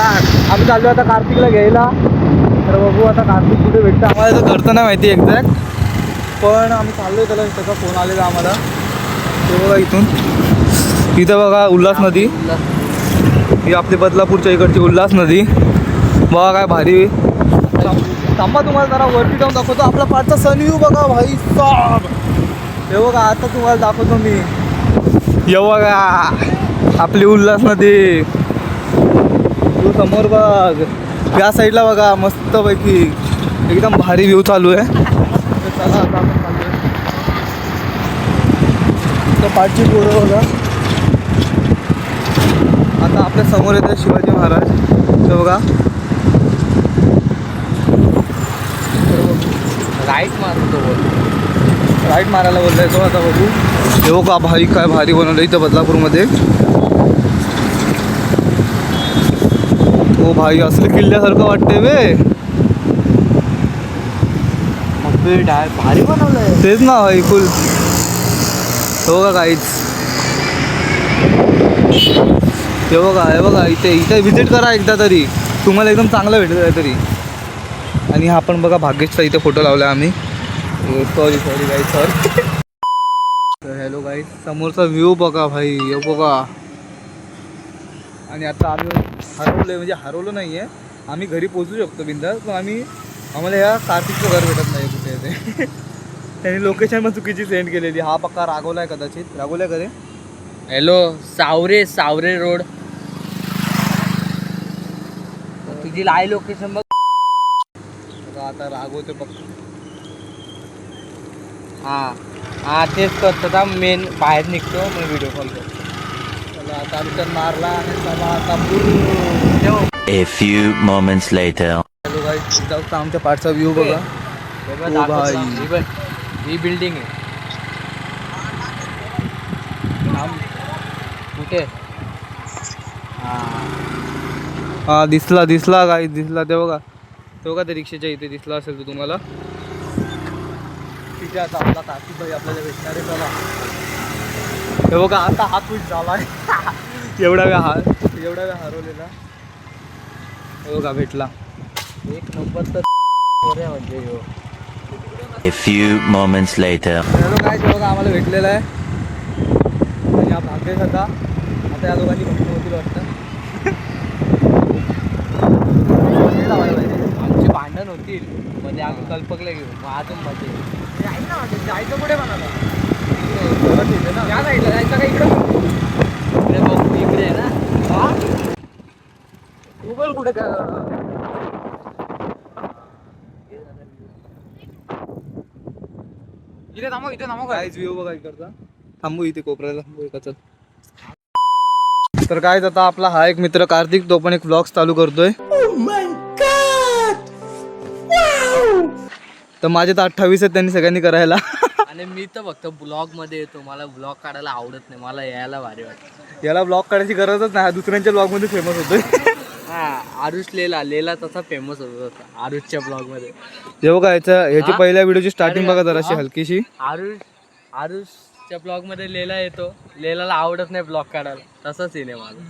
आम्ही चाललो आता कार्तिकला घ्यायला. तर बघू आता कार्तिक कुठे भेटतं. आम्हाला तर घरचं नाही माहिती एक्झॅक्ट, पण आम्ही चाललोय. त्याचा फोन आलेला आम्हाला. ते बघा इथं बघा उल्हास नदी. ही आपली बदलापूरच्या इकडची उल्हास नदी. बघा काय भारी. थांबा तुम्हाला जरा वरती जाऊन दाखवतो. आपला पाठचा सन व्ह्यू बघा भाई साब. हे बघा आता तुम्हाला दाखवतो मी. हे बघा आपली उल्हास नदी. तू समोर बघ, या साईडला बघा मस्त पैकी एकदम भारी व्ह्यू चालू आहे. चला आता आपण चालू आहे. तर पाठची पोरं बघा. आता आपल्या समोर येतात शिवाजी महाराज. ते बघा राईट मारतो, राईट मारायला बोललाय तो. आता बघू. हे बघा भाई काय भारी बनवलं इथं बदलापूरमध्ये. हो भाई असलं किल्ल्यासारखं वाटतंय वे. भारी बनवलंय. तेच ना भाई फुल. हो का काहीच. हे बघा इथे व्हिजिट करा एकदा तरी, तुम्हाला एकदम चांगलं भेटत आहे तरी. आणि हा पण बघा भाग्येशचा इथे फोटो लावला आम्ही. Sorry guys sorry. तर हॅलो गाईज, समोरचा व्ह्यू बघा भाई. हे बघा. आणि आता आम्ही हरवलं, म्हणजे हरवलं नाही आहे, आम्ही घरी पोहोचू शकतो बिंदास. पण आम्हाला ह्या कार्तिकचं घर भेटत नाही कुठे ते. त्यांनी लोकेशन पण चुकीची सेंड केलेली. हा पक्का रागवला आहे कदाचित. रागवला करे. हॅलो सावरे रोड. तुझी लाईव्ह लोकेशन बघ. आता रागवते पक्का. हा तेच करतो. मेन बाहेर निघतो मग व्हिडिओ कॉल करतो. चला आता आमच्या मारला आणि चला आता A few moments later. Hello guys, इथं आमच्या पाठचा व्ह्यू बघा. ओ भाई ही बिल्डिंग आहे. कुठे? हा दिसला गाईज, दिसला. ते बघा ते रिक्षाच्या इथे दिसला असेल तो तुम्हाला. तिथे आता आपला कार्तिक भाई आपल्याला भेटणार आहे. चला हे बघा आता हा ट्विट झाला आहे. एवढा वेळ हरवलेला. हे बघा भेटला. एक नंबर तर म्हणजे. A few moments later. Hello काय ते बघा आम्हाला भेटलेला आहे. आणि हा भाग्येश आता या दोघांनी भक्त होतील वाटतं. आमची भांडण होतील म्हणजे आम्ही कल्पकला घेऊ. मग अजून मध्ये जायचं कुठे म्हणाला. या साईडला जायचं का इकडं. इकडे बघू, इकडे आहे ना. गुगल कुठे का. इथे थांबव काहीच व्ह्यू बघा इकडचा. थांबू इथे कोपऱ्याला थांबू एकाच. तर काय आता आपला हा एक मित्र कार्तिक, तो पण एक व्लॉग्स चालू करतोय. तर माझे तर 28 आहेत, त्यांनी सगळ्यांनी करायला. आणि मी तर फक्त ब्लॉग मध्ये येतो. मला ब्लॉग काढायला आवडत नाही. मला यायला भारी वाटतं. याला ब्लॉग काढायची गरजच नाही. हा दुसऱ्यांच्या ब्लॉग मध्ये फेमस होतोय. आरुष लेला तसा फेमस होत होता आरुषच्या ब्लॉग मध्ये. हे बघा ह्याची पहिल्या व्हिडिओची स्टार्टिंग बघा जराशी हलकीशी. आरुषच्या ब्लॉग मध्ये लेला येतो. लेलाला आवडत नाही ब्लॉग काढायला. तसाच सीन आहे माझा.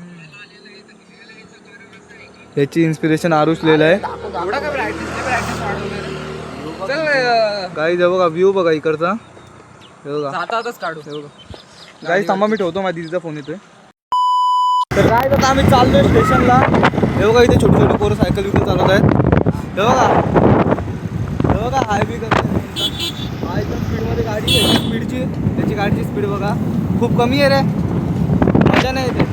ह्याची इन्स्पिरेशन आरुष लिहिलं आहे. गाईज हे बघा व्ह्यू बघा इकडचा. हे बघा काढू. गाईज थांबा मी ठेवतो, माझ्या दिदीचा फोन येतोय. तर काय आता आम्ही चाललोय स्टेशनला. हे बघा इथे छोटे छोटे पोरं सायकल विकत चालवत आहेत. हे बघा हायवे करत. हा एकदम स्पीडमध्ये गाडी आहे. स्पीडची त्याची गाडीची स्पीड बघा खूप कमी आहे रे. मजा नाही येते.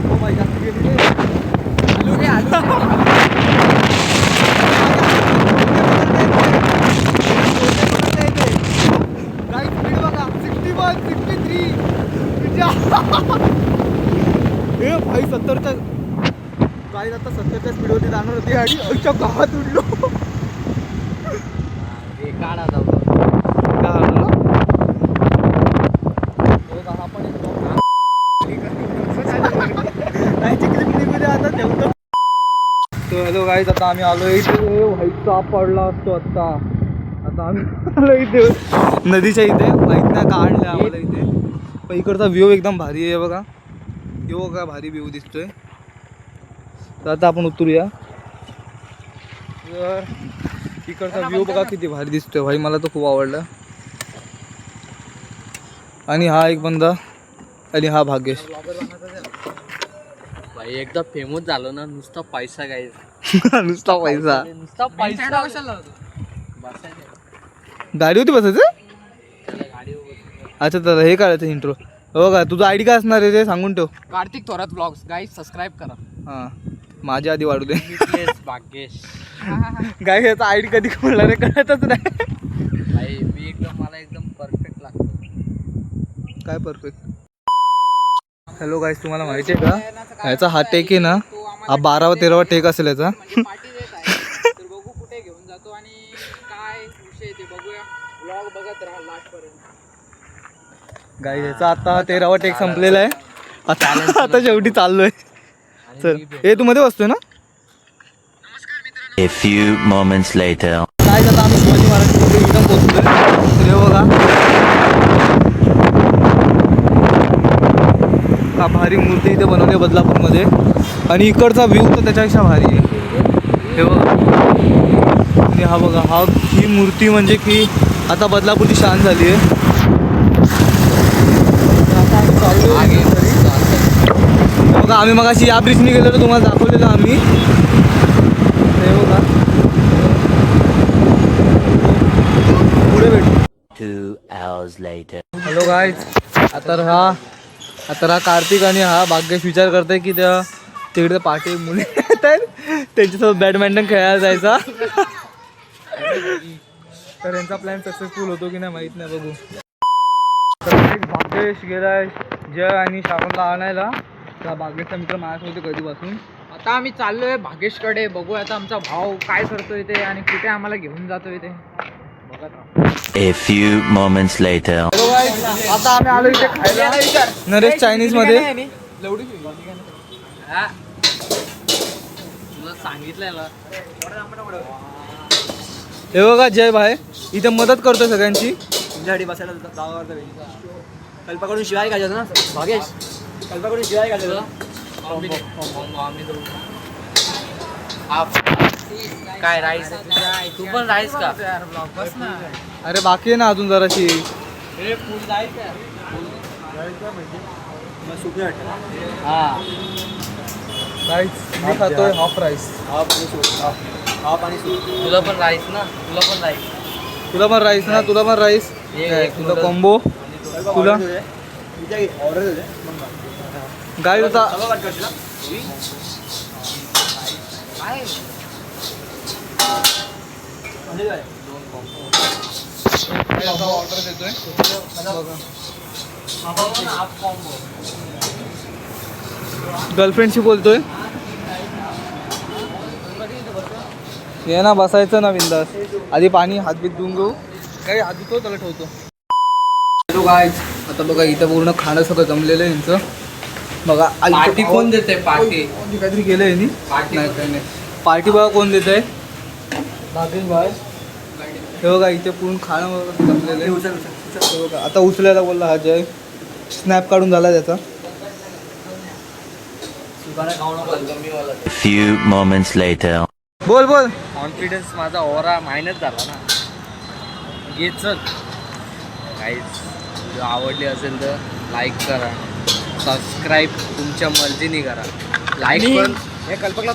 हो भाई जास्त गेली रे. गाडी स्पीड बघा 61, 63. हे भाई 70च्या गाडी आता 70च्या स्पीडवरती जाणार होती गाडी. आमच्या गावात उडलो. काढा आता ठेवतो. तो हॅलो गाईज, आता आम्ही आलो इथे. व्हाईटचा पडला असतो आता आम्ही आलो इथे नदीच्या इथे. माहीत नाही का आणलं आम्हाला इथे. पण इकडचा व्ह्यू एकदम भारी आहे बघा. यो काय भारी व्ह्यू दिसतोय. तर आता आपण उतरूया. तर इकडचा व्ह्यू बघा किती भारी दिसतोय भाई, मला तो खूप आवडला. आणि हा एक बंदा आणि हा भाग्येश. भाई एकदा फेमस झालो ना नुसता पैसा काय नुसता पैसा. नुसता पैसा गाडी होती बसायचं. अच्छा तर हे करायचं इंट्रो. हो का, तुझं आयडी काय असणार आहे ते सांगून ठेव. Kartik Thorat blogs guys subscribe करा. हां माझ्या आधी वाढू दे. भाग्येश काय याचा आयडी कधी खोलणार आहे कळतच नाही. भाई मी एकदम मला एकदम परफेक्ट लागतो. काय परफेक्ट. हॅलो गाईस, तुम्हाला माहिती आहे का ह्याचा हा टेक आहे ना, हा 12वा 13वा टेक असेल याचा. पार्टी देत आहे तर बघू कुठे घेऊन जातो आणि काय विषय ते बघूया. ब्लॉग बघत राहा लास्ट पर्यंत. गाईस याचा आता 13वा टेक संपलेला आहे. आता शेवटी चाललोय. चल हे तू मध्ये बसतोय ना. A few moments later. काय आता आम्ही शिवाजी महाराजांमध्ये एकदम पोहोचलोय. तर हे बघा हा भारी मूर्ती इथे बनवली आहे बदलापूरमध्ये. आणि इकडचा व्ह्यू तर त्याच्यापेक्षा भारी आहे. हे बघा आणि हा बघा ही मूर्ती म्हणजे की आता बदलापूरची शान झाली आहे. आता आम्ही चाललोय घरी. बघा आम्ही मगाशी या ब्रिजनी गेलो तर तुम्हाला दाखवलेलं आम्ही. हे बघा पुढे भेटू. 2 hours later. हॅलो गाईज, आता हा कार्तिक आणि हा भाग्येश विचार करताय की त्या तिकडे पाठी मुली येत आहेत त्यांच्यासोबत बॅडमिंटन खेळायला जायचा. तर यांचा प्लॅन सक्सेसफुल होतो की नाही माहीत नाही, बघू. तर भाग्येश गेलाय जय आणि श्रावणला आणायला. त्या भाग्येशचा मित्र माझ्यासोबत कधीपासून. आता आम्ही चाललोय भाग्येशकडे. बघू आता आमचा भाऊ काय करतोय ते आणि कुठे आम्हाला घेऊन जातोय ते बघत राहा. A few moments later. Hello guys, आता आम्ही आलो इथे खायला नरेश चायनीज मध्ये. तुला सांगितलंय ना. हे बघा जय भाई इथे मदत करतोय सगळ्यांची. तुमच्यासाठी बसायला जागा कल्पाकडून शिवाय घालायचं ना भागेश. कल्पाकडून शिवाय घालायचं. काय राईस तू पण राईस का. अरे बाकी आहे ना अजून जराशी. हा राईस मी खातोय हाफ राईस. हाफ आणि सूप. तुला पण राईस ना. तुला पण राईस. तुला पण राईस ना. तुला पण राईस. तुझा कॉम्बो. तुला ऑर्डर दिले गाईड होता. ऑर्डर देतोय. गर्लफ्रेंडशी बोलतोय. ये ना बसायचं ना बिंदास. आधी पाणी हातबीत धुवून घेऊ. काही हात धुतो त्याला ठेवतो. हॅलो गाईज, आता बघा इथं पूर्ण खाणं सगळं जमलेलं आहे यांचं. बघा पार्टी कोण देते पार्टी. काहीतरी केलं आहे नी. नाही काही नाही. पार्टी बघा कोण देत आहे. भाग्येश भाई. हे बघा इथे पूर्ण खाणं वगैरे जमलेलं आहे. हे बघा आता उचलायला बोलला हा जय. स्नॅप काढून झाला त्याचा. A few moments later. बोल बोल. कॉन्फिडन्स माझा ओरा मायनस झाला ना. घे चल गाईज. व्हिडिओ आवडली असेल तर लाईक करा. सबस्क्राईब तुमच्या मर्जीने करा. लाईक पण हे कल्पकला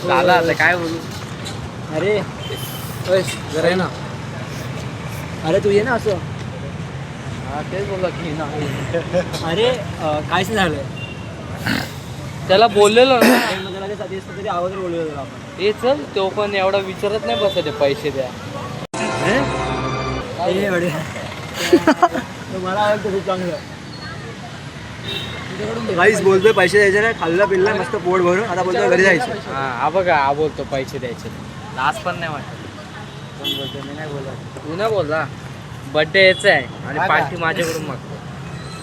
झालं. आता काय बोलू. अरे जरा आहे ना. अरे तू ये ना असं. हा तेच बोलला की ना. अरे काहीच नाही झालं. त्याला बोललेलो ना. तरी अगोदर बोललेलं आपण. ते चल तो पण एवढा विचारत नाही बसत पैसे द्या. मला आवडतं खूप चांगलं. काहीच बोलतोय पैसे द्यायचे नाही. खाल्लं पिल्लं मस्त पोट भरून. आता बोलतोय घरी जायचं. हा बघा हा बोलतो पैसे द्यायचे. लास्ट पण नाही वाटत. कोण बोलतोय मी नाही बोलत. तू ना बोलला. बड्डे याचा आहे आणि पार्टी माझ्याकडून मागतो.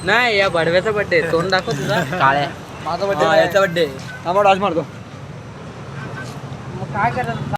नाही या भडव्याचा बड्डे. तोंड दाखव तुझा. काळ्या. माझा बड्डे याचा बड्डे. हा मग आज मारतो. काय करत